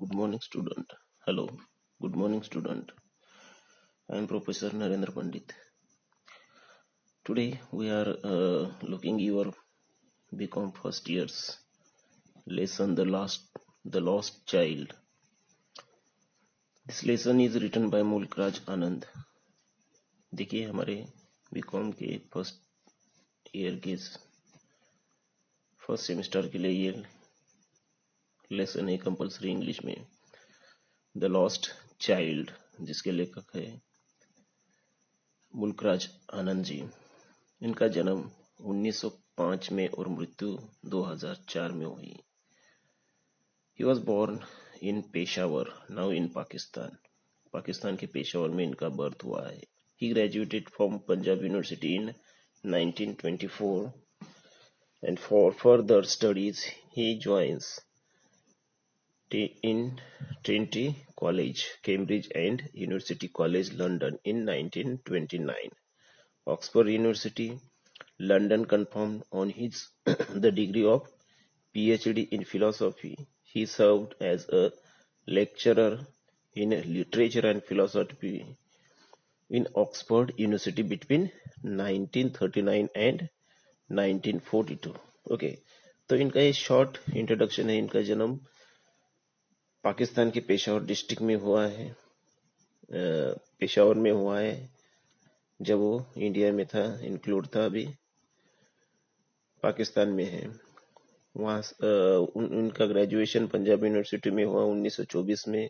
Good morning, student. Hello. Good morning, student. I am Professor Narendra Pandit. Today we are looking your BCom first year's lesson, the lost child. This lesson is written by Mulkraj Anand. देखिए हमारे BCom के first year के first semester के लिए ये lesson है compulsory English में, the lost child, जिसके लेखक है मुल्कराज आनंद जी। इनका जन्म 1905 में और मृत्यु 2004 में हुई। He was born in Peshawar, now in Pakistan. Pakistan के पेशावर में इनका बर्थ हुआ है। He graduated from Punjab University in 1924 and for further studies he joins in Trinity College, Cambridge and University College London in 1929. Oxford University, London confirmed on his the degree of PhD in philosophy. He served as a lecturer in literature and philosophy in Oxford University between 1939 and 1942. Okay, तो इनका ये short introduction है। इनका जन्म पाकिस्तान के Peshawar district में हुआ है, पेशावर में हुआ है जब वो इंडिया में था, इंक्लूड था, अभी पाकिस्तान में है। वहाँ उनका ग्रेजुएशन पंजाब यूनिवर्सिटी में हुआ 1924 में।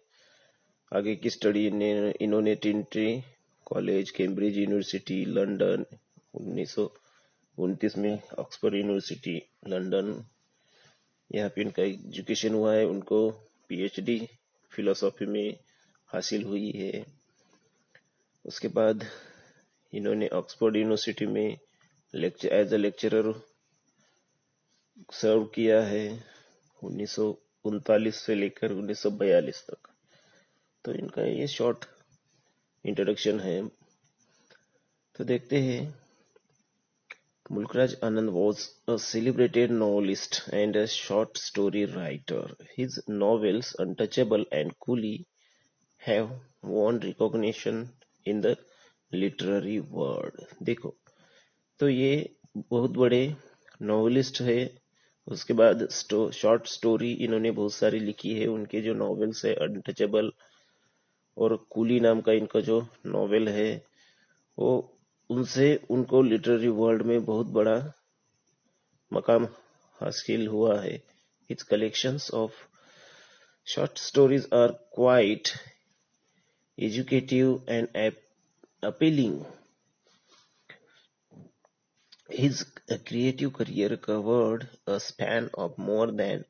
आगे की स्टडी इन्होंने Trinity college, Cambridge university, London 1929 में, ऑक्सफोर्ड यूनिवर्सिटी लंदन, यहाँ पे इनका एजुकेशन हुआ है। उनको पीएचडी फिलोसॉफी में हासिल हुई है। उसके बाद इन्होंने ऑक्सफोर्ड यूनिवर्सिटी में एज अ लेक्चरर सर्व किया है 1939 से लेकर 1942 तक। तो इनका ये शॉर्ट इंट्रोडक्शन है। तो देखते हैं। Mulkraj Anand was a celebrated novelist and a short story writer. His novels Untouchable and Coolie have won recognition in the literary world. देखो, तो ये बहुत बड़े नॉवेलिस्ट है। उसके बाद शॉर्ट स्टोरी इन्होंने बहुत सारी लिखी है। उनके जो नॉवेल्स है अनटचेबल और कूली नाम का इनका जो नॉवेल है, वो उनसे उनको लिटरेरी वर्ल्ड में बहुत बड़ा मकाम हासिल हुआ है। His collections of short stories are quite educative and appealing. His creative career covered a span of more than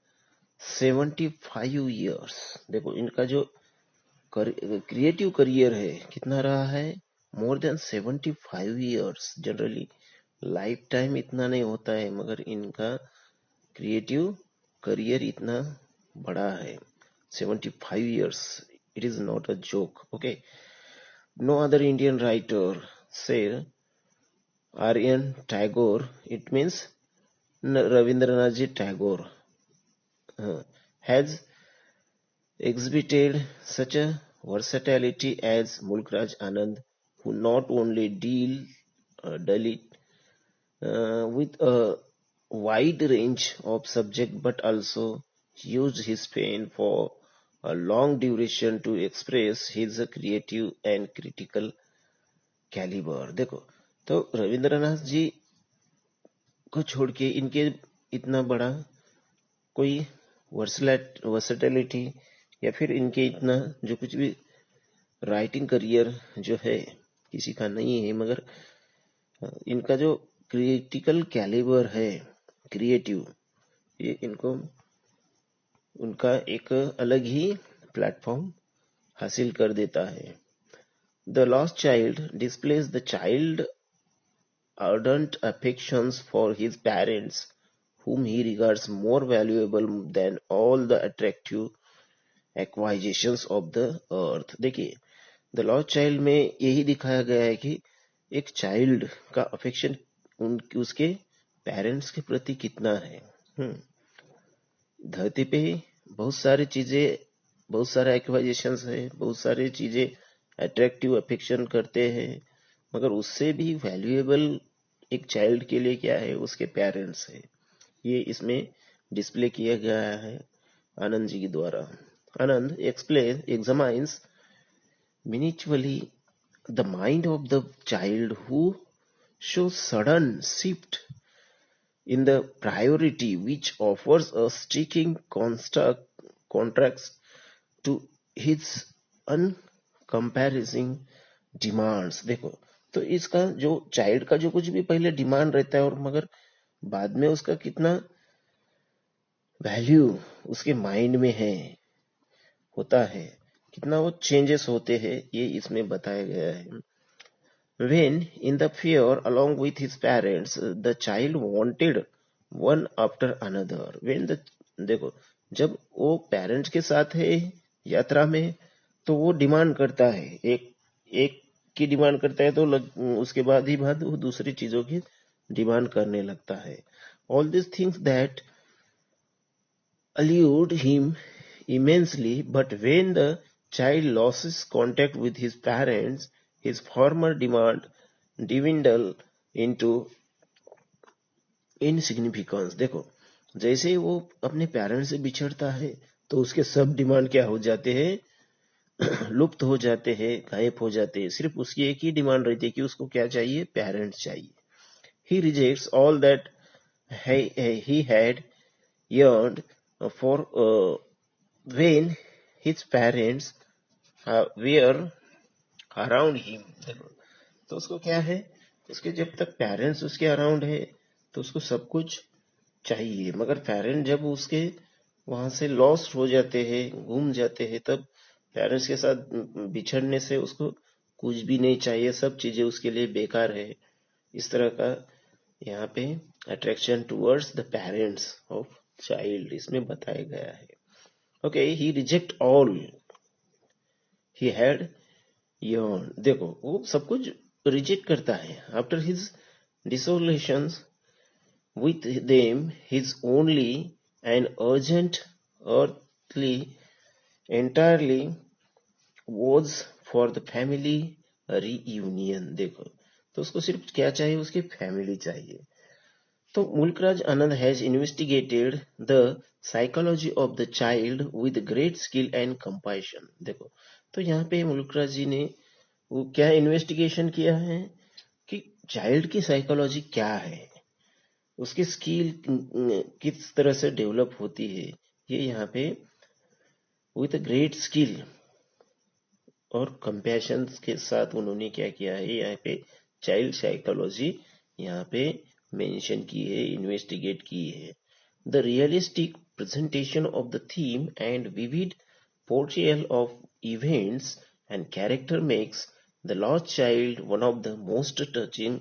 75 years. देखो इनका जो क्रिएटिव करियर है कितना रहा है, more than 75 years। Generally life time इतना नहीं होता है, मगर इनका क्रिएटिव करियर इतना बड़ा है, 75 years। It is not a joke. Okay, no other Indian writer से Aryan Tagore, it means Rabindranath ji Tagore, has exhibited such a versatility as Mulkraj Anand, who not only dealt with a wide range of subject but also used his pen for a long duration to express his creative and critical caliber. देखो, तो रविंद्रनाथ जी को छोड़ के इनके इतना बड़ा कोई versatility या फिर इनके इतना जो कुछ भी राइटिंग करियर जो है किसी का नहीं है, मगर इनका जो क्रिटिकल कैलिबर है, क्रिएटिव, ये इनको उनका एक अलग ही प्लेटफॉर्म हासिल कर देता है। The lost child displays the child ardent affections for his parents, whom he regards more valuable than all the attractive acquisitions of the earth. देखिए, द लॉस्ट चाइल्ड में यही दिखाया गया है कि एक चाइल्ड का अफेक्शन उसके पेरेंट्स के प्रति कितना है। धरती पे बहुत सारी चीजें बहुत सारे एक्वाइजेशंस है, बहुत सारे चीजें अट्रैक्टिव अफेक्शन करते हैं, मगर उससे भी वैल्यूएबल एक चाइल्ड के लिए क्या है, उसके पेरेंट्स है। ये इसमें डिस्प्ले किया गया है आनंद जी के द्वारा। आनंद examines minutely the mind of the child who shows sudden shift in the priority, which offers a striking contrast to his uncomparison demands। देखो, तो इसका जो चाइल्ड का जो कुछ भी पहले डिमांड रहता है और मगर बाद में उसका कितना वैल्यू उसके माइंड में है, होता है, कितना वो चेंजेस होते हैं, ये इसमें बताया गया है। When in the fear along with his parents, the child wanted one after another। When the देखो, जब वो पेरेंट्स के साथ है यात्रा में, तो वो डिमांड करता है, एक एक की डिमांड करता है, तो उसके बाद वो दूसरी चीजों की डिमांड करने लगता है। All these things that allured him immensely, but when the child loses contact with his parents, his former demand dwindle into insignificance। देखो, जैसे वो अपने पेरेंट्स से बिछड़ता है, तो उसके सब डिमांड क्या हो जाते हैं, लुप्त हो जाते हैं, गायब हो जाते हैं। सिर्फ उसकी एक ही डिमांड रहती है कि उसको क्या चाहिए, पेरेंट्स चाहिए। He rejects all that he had yearned for when his parents were around him। तो उसको क्या है, उसके जब तक पेरेंट्स उसके अराउंड है तो उसको सब कुछ चाहिए, मगर पेरेंट जब उसके वहां से लॉस्ट हो जाते हैं, गुम जाते हैं, तब पेरेंट्स के साथ बिछड़ने से उसको कुछ भी नहीं चाहिए, सब चीजें उसके लिए बेकार है। इस तरह का यहाँ पे attraction towards the parents of child इसमें बताया गया है। Okay, he reject all he had yearn. देखो, वो सब कुछ रिजेक्ट करता है। After his desolations with them, his only and urgent earthly entirely was for the family reunion। देखो, तो उसको सिर्फ क्या चाहिए, उसकी फैमिली चाहिए। तो Mulk Raj Anand has investigated the psychology of the child with great skill and compassion. देखो, तो यहाँ पे मुल्कराज जी ने वो क्या इन्वेस्टिगेशन किया है कि चाइल्ड की साइकोलॉजी क्या है, उसकी स्किल किस तरह से डेवलप होती है, ये यहाँ पे विथ ग्रेट स्किल और कंपैशन के साथ उन्होंने क्या किया है, यहाँ पे चाइल्ड साइकोलॉजी यहाँ पे मेंशन की है, इन्वेस्टिगेट की है। The realistic presentation of the theme and vivid portrayal of events and character makes the lost child one of the most touching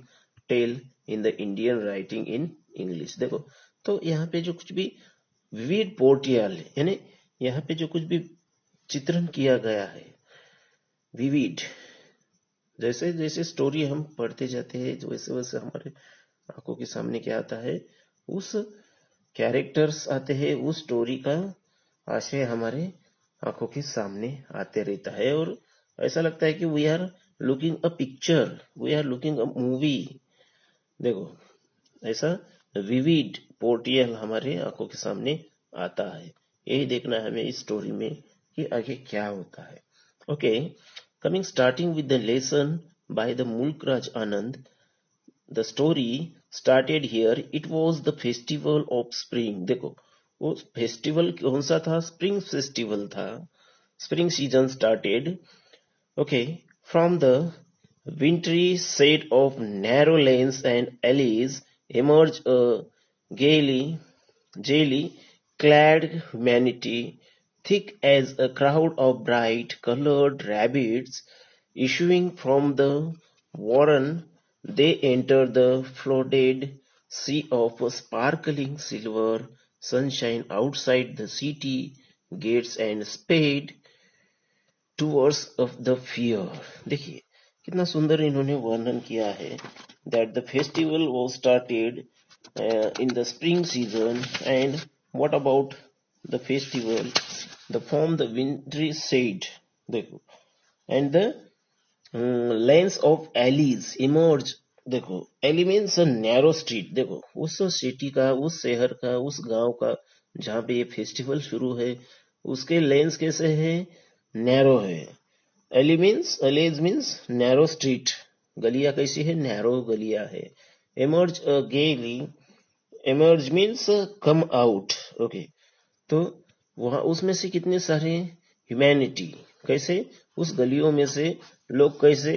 tale in the Indian writing in English. देखो, तो यहाँ पे जो कुछ भी विविड पोर्ट्रेयल, यानी यहाँ पे जो कुछ भी चित्रण किया गया है, विविड, जैसे जैसे स्टोरी हम पढ़ते जाते हैं, वैसे वैसे हमारे आंखों के सामने क्या आता है, उस कैरेक्टर्स आते हैं, उस स्टोरी का आशय हमारे आंखों के सामने आते रहता है, और ऐसा लगता है कि we are looking a picture, we are looking a movie. देखो, ऐसा विविड पोर्ट्रेयल हमारे आंखों के सामने आता है। यही देखना है हमें इस स्टोरी में कि आगे क्या होता है। Okay, starting with the lesson by the Mulkraj Anand, the story started here. It was the festival of spring। देखो, वो फेस्टिवल कौन सा था, स्प्रिंग फेस्टिवल था। Spring season started, okay, from the wintry set of narrow lanes and alleys emerged a gaily clad humanity, thick as a crowd of bright-colored rabbits issuing from the warren. They entered the flooded sea of sparkling silver sunshine outside the city gates and sped towards of the fear। देखिए, कितना सुंदर इन्होंने वर्णन किया है, that the festival was started in the spring season, and what about the festival the form the wintry shade, देखो, and the lanes of alleys emerge, देखो, alley means a narrow street, देखो, उस सिटी का, उस शहर का, उस गांव का जहाँ पे ये फेस्टिवल शुरू है, उसके लेन्स कैसे है, नैरो है। alleys means narrow street, गलियां कैसी है, नैरो गलियां है। emerge gaily, emerge means come out, okay. तो वहां उसमें से कितने सारे ह्यूमैनिटी, कैसे उस गलियों में से लोग कैसे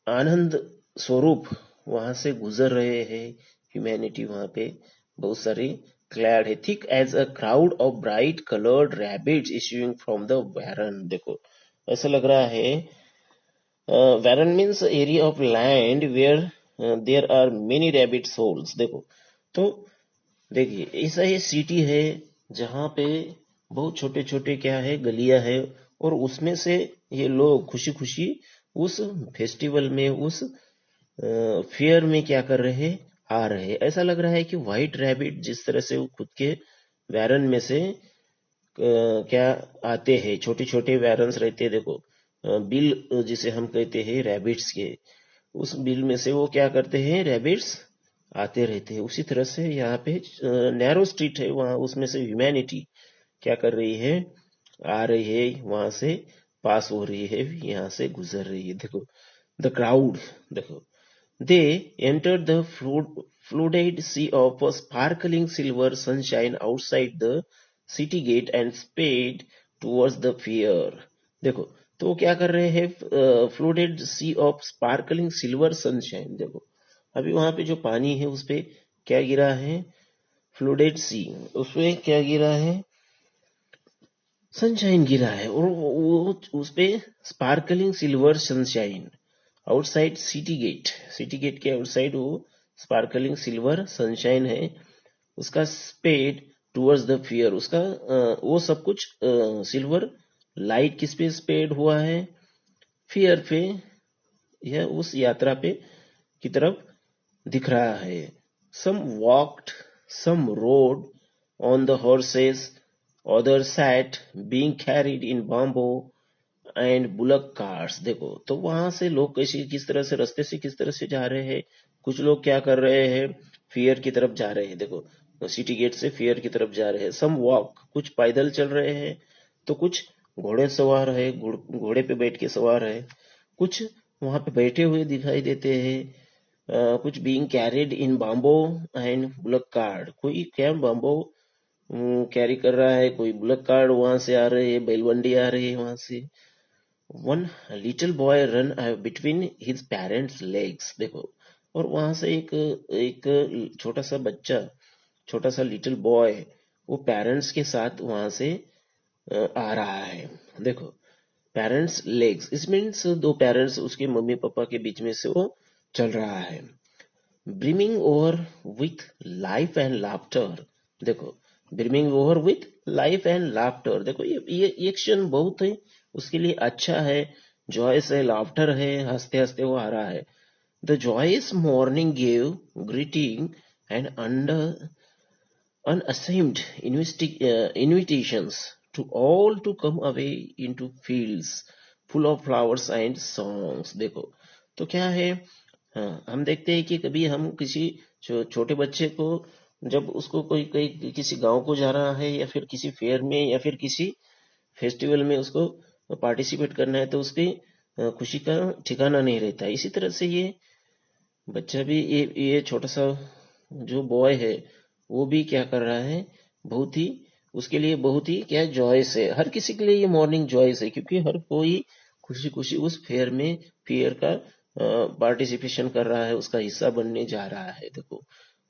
आनंद स्वरूप वहां से गुजर रहे हैं। ह्यूमैनिटी वहां पे बहुत सारी क्लैड है, thick as a crowd of bright coloured rabbits issuing from the warren, देखो, ऐसा लग रहा है। Warren means area of land where there are many rabbit holes, देखो। तो देखिए ऐसा ये सिटी है जहाँ पे बहुत छोटे छोटे क्या है, गलियां है, और उसमें से ये लोग खुशी खुशी उस फेस्टिवल में, उस फेयर में क्या कर रहे हैं, आ रहे हैं। ऐसा लग रहा है कि व्हाइट रैबिट जिस तरह से वो खुद के वैरन में से क्या आते हैं, छोटे छोटे वैरन्स रहते हैं, देखो, बिल जिसे हम कहते हैं रैबिट्स के, उस बिल में से वो क्या करते हैं, रैबिट्स आते रहते हैं। उसी तरह से यहाँ पे नैरो स्ट्रीट है, वहां उसमें से ह्यूमैनिटी क्या कर रही है, आ रही है, वहां से पास हो रही है, यहाँ से गुजर रही है, देखो। द क्राउड, देखो, दे entered the flooded sea of sparkling silver sunshine outside the city gate and sped towards the pier, देखो। तो वो क्या कर रहे हैं, फ्लोडेड सी ऑफ स्पार्कलिंग सिल्वर सनशाइन, देखो, अभी वहां पे जो पानी है उस पे क्या गिरा है, फ्लोडेड सी, उसपे क्या गिरा है, सनशाइन गिरा है, और वो उस पे sparkling silver sunshine outside city gate, city gate के आउटसाइड वो स्पार्कलिंग सिल्वर सनशाइन है, उसका स्पेड टुवर्ड्स द फियर, उसका वो सब कुछ सिल्वर लाइट किस पे स्पेड हुआ है, फियर पे, यह उस यात्रा पे की तरफ दिख रहा है। Some walked, some rode on the horses, other sat being carried in bamboo and bullock cars, देखो। तो वहां से लोग कैसे, किस तरह से रास्ते से किस तरह से जा रहे हैं, कुछ लोग क्या कर रहे हैं, फियर की तरफ जा रहे हैं, देखो, सिटी गेट से फियर की तरफ जा रहे हैं। सम वॉक, कुछ पैदल चल रहे हैं, तो कुछ घोड़े सवार है, घोड़े पे बैठ के सवार है, कुछ वहां पे बैठे हुए दिखाई देते हैं, कुछ being carried in bamboo and bullock card, कोई क्या बाम्बो कैरी कर रहा है, कोई बुलक कार्ड वहां से आ रहे हैं, बैलवंडी आ रही है वहां से। One little boy run between his parents legs, देखो, और वहां से एक एक छोटा सा बच्चा, छोटा सा लिटिल बॉय, वो पेरेंट्स के साथ वहां से आ रहा है, देखो। पेरेंट्स लेग्स, इस मीन्स दो पेरेंट्स, उसके मम्मी पापा के बीच में से वो चल रहा है। Brimming over with life and laughter, देखो, brimming over with life and laughter, देखो, ये क्षण बहुत है उसके लिए अच्छा है, जॉयस है, लाफ्टर है, हंसते हंसते वो आ रहा है। The joyous morning gave greeting and under unashamed invitations to all to come away into fields full of flowers and songs, देखो। तो क्या है, हाँ, हम देखते हैं कि कभी हम किसी छोटे बच्चे को, जब उसको कोई कोई किसी गांव को जा रहा है, या फिर किसी फेयर में, या फिर किसी फेस्टिवल में उसको पार्टिसिपेट करना है, तो उसकी खुशी का ठिकाना नहीं रहता है। इसी तरह से ये बच्चा भी, ये छोटा सा जो बॉय है, वो भी क्या कर रहा है, बहुत ही, उसके लिए बहुत ही क्या जॉयस है, हर किसी के लिए ये मॉर्निंग जॉयस है, क्योंकि हर कोई खुशी खुशी उस फेयर में, फेयर का पार्टिसिपेशन कर रहा है, उसका हिस्सा बनने जा रहा है, देखो,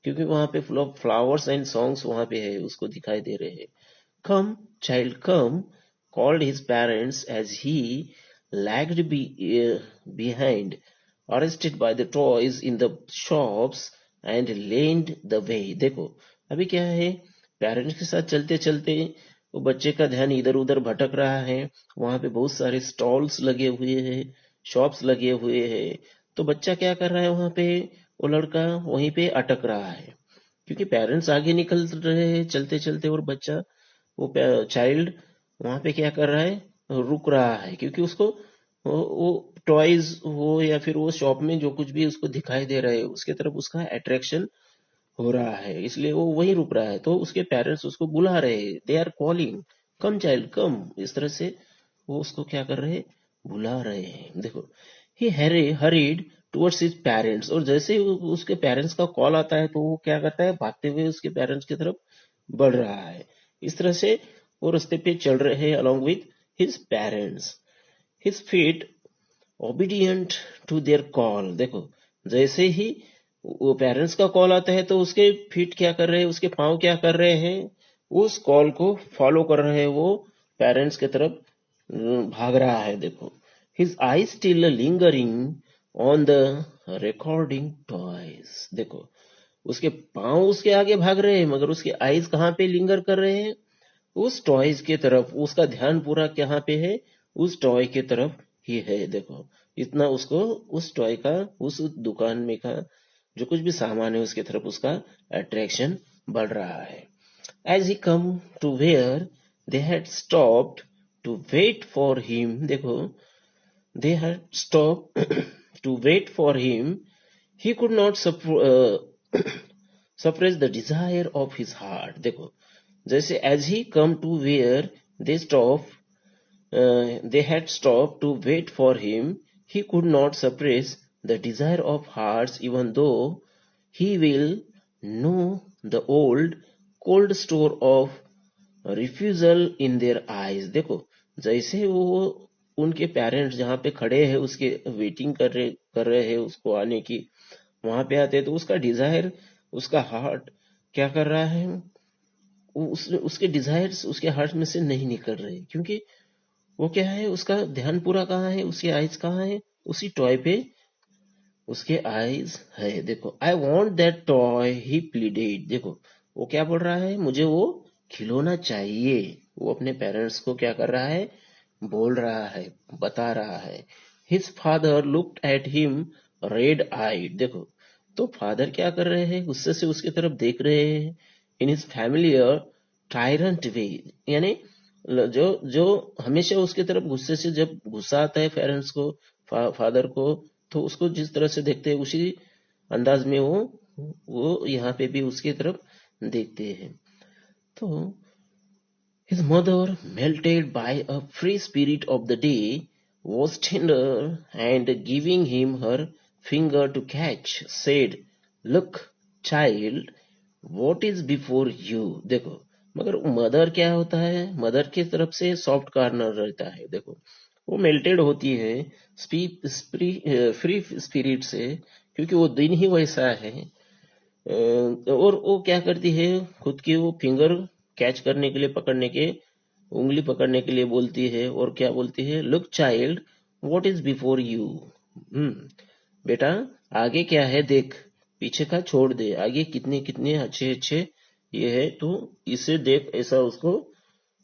क्योंकि वहां पे full of flowers and songs वहां पे है, उसको दिखाई दे रहे हैं। कम child come, called his parents as he lagged behind, arrested by the toys in the shops and leaned the way, देखो, अभी क्या है, पेरेंट्स के साथ चलते चलते वो बच्चे का ध्यान इधर उधर भटक रहा है, वहां पे बहुत सारे स्टॉल्स लगे हुए हैं, शॉप्स लगे हुए हैं, तो बच्चा क्या कर रहा है वहां पे, वो लड़का वहीं पे अटक रहा है, क्योंकि पेरेंट्स आगे निकल रहे हैं चलते चलते, और बच्चा, वो चाइल्ड वहां पे क्या कर रहा है, रुक रहा है, क्योंकि उसको वो टॉयज हो या फिर वो शॉप में जो कुछ भी उसको दिखाई दे रहा है उसके तरफ उसका अट्रैक्शन हो रहा है, इसलिए वो वहीं रुक रहा है। तो उसके पेरेंट्स उसको बुला रहे हैं, they are calling, come child come, इस तरह से वो उसको क्या कर रहे हैं, बुला रहे हैं। देखो, ही हरीड टुवर्ड्स हिज पेरेंट्स, और जैसे ही उसके पेरेंट्स का कॉल आता है तो वो क्या करता है, भागते हुए उसके पेरेंट्स की तरफ बढ़ रहा है। इस तरह से वो रास्ते पे चल रहे हैं along with his parents, his feet obedient to their call. देखो, जैसे ही वो पेरेंट्स का कॉल आता है तो उसके फीट क्या कर रहे हैं, उसके पांव क्या कर रहे हैं, उस कॉल को फॉलो कर रहे हैं, वो पेरेंट्स की तरफ भाग रहा है। देखो, his I still lingering on the recording toys. देखो, उसके पांव उसके आगे भाग रहे हैं मगर उसके आईज कहाँ पे लिंगर कर रहे हैं, उस टॉयज की तरफ, उसका ध्यान पूरा कहाँ पे है, उस टॉय की तरफ ही है। देखो, इतना उसको उस टॉय का, उस दुकान में का जो कुछ भी सामान है उसके तरफ उसका अट्रैक्शन बढ़ रहा है। As he come to where they had stopped to wait for him, देखो, they had stop to wait for him, he could not suppress the desire of his heart। देखो, जैसे as he come to where they stop, they had stopped to wait for him, he could not suppress the desire of hearts, even though he will know the old cold store of refusal in their eyes। देखो, जैसे वो उनके parents जहाँ पे खड़े हैं उसके waiting कर रहे हैं उसको आने की, वहां पे आते हैं तो उसका डिजायर, उसका हार्ट क्या कर रहा है, उसके डिजायर्स उसके हार्ट में से नहीं निकल रहे, क्योंकि वो क्या है, उसका ध्यान पूरा कहाँ है, उसकी आइज कहाँ है, उसी टॉय पे उसके आइज है। देखो, I want that toy he pleaded. देखो, वो क्या बोल रहा है, मुझे वो खिलौना चाहिए, वो अपने पेरेंट्स को क्या कर रहा है, बोल रहा है, बता रहा है। His father looked at him red eyed. देखो, तो फादर क्या कर रहे हैं, गुस्से से उसकी तरफ देख रहे हैं, इन हिज फैमिलियर टायरेंट वे, यानी जो जो हमेशा उसकी तरफ गुस्से से जब गुस्सा आता है पेरेंट्स को, फादर को, तो उसको जिस तरह से देखते हैं उसी अंदाज में वो यहाँ पे भी उसकी तरफ देखते हैं। तो his mother, melted by a free spirit of the day, was tender and giving him her finger to catch, said, "Look, child, what is before you?" देखो, मगर मदर क्या होता है, मदर की तरफ से सॉफ्ट कॉर्नर रहता है। देखो, वो मेल्टेड होती है फ्री स्पिरिट से, क्योंकि वो दिन ही वैसा है। और वो क्या करती है, खुद की वो फिंगर कैच करने के लिए, पकड़ने के, उंगली पकड़ने के लिए बोलती है, और क्या बोलती है, look child what is before you. बेटा, आगे क्या है देख, पीछे का छोड़ दे, आगे कितने कितने अच्छे अच्छे ये है, तो इसे देख, ऐसा उसको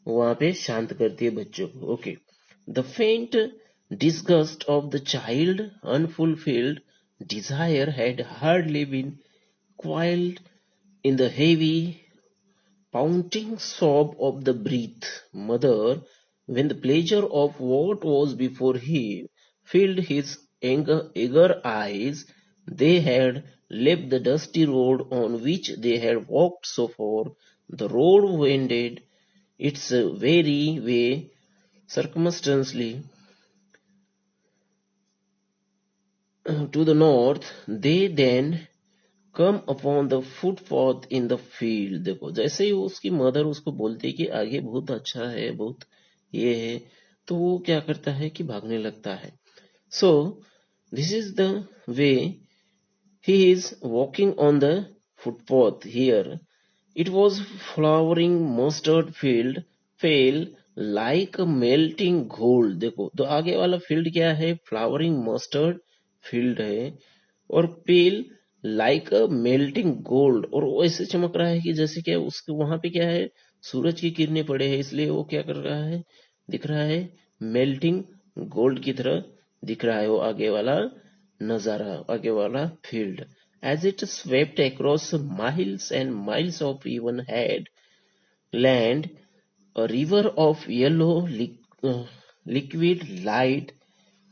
वहां पे शांत करती है बच्चों को। ओके, द फेंट disgust of the child, unfulfilled desire had hardly been quelled in the heavy pounding sob of the breath mother, when the pleasure of what was before him filled his eager eyes. They had left the dusty road on which they had walked so far. The road wended its very way circumstantially to the north. They then come upon the footpath in the field. देखो, जैसे ही उसकी mother उसको बोलती है कि आगे बहुत अच्छा है, बहुत ये है, तो वो क्या करता है कि भागने लगता है। So this is the way he is walking on the footpath here. It was flowering mustard field, fail like melting gold. देखो, तो आगे वाला फील्ड क्या है, फ्लावरिंग मस्टर्ड फील्ड है, और पेल लाइक अ मेल्टिंग गोल्ड, और वो ऐसे चमक रहा है कि जैसे क्या उसके वहां पे क्या है, सूरज की किरणें पड़े हैं, इसलिए वो क्या कर रहा है, दिख रहा है मेल्टिंग गोल्ड की तरह दिख रहा है वो आगे वाला नजारा, आगे वाला field. As it swept across miles and miles of even head land, A river of yellow liquid light,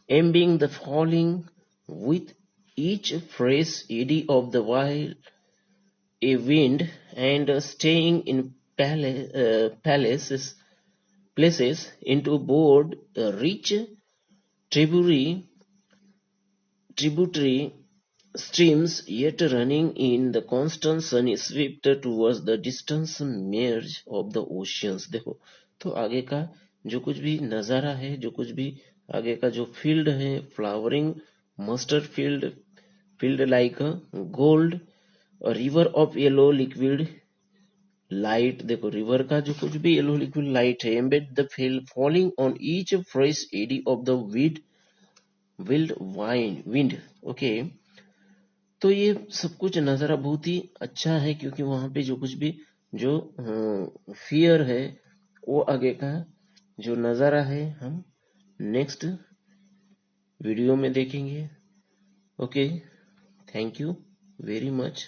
ebbing the falling with each fresh eddy of the wind, and staying in places into broad, rich tributary streams, yet running in the constant sunny sweep towards the distant merge of the oceans. देखो, तो आगे का जो कुछ भी नजारा है, जो कुछ भी आगे का जो फील्ड है, flowering mustard field like gold, river of yellow liquid light, देखो रिवर का जो कुछ भी येलो लिक्विड लाइट है, embed the falling on each fresh eddy of the wind. Okay, तो ये सब कुछ नजारा बहुत ही अच्छा है, क्योंकि वहां पे जो कुछ भी जो फियर है, वो आगे का जो नजारा है हम नेक्स्ट वीडियो में देखेंगे। Okay, thank you very much.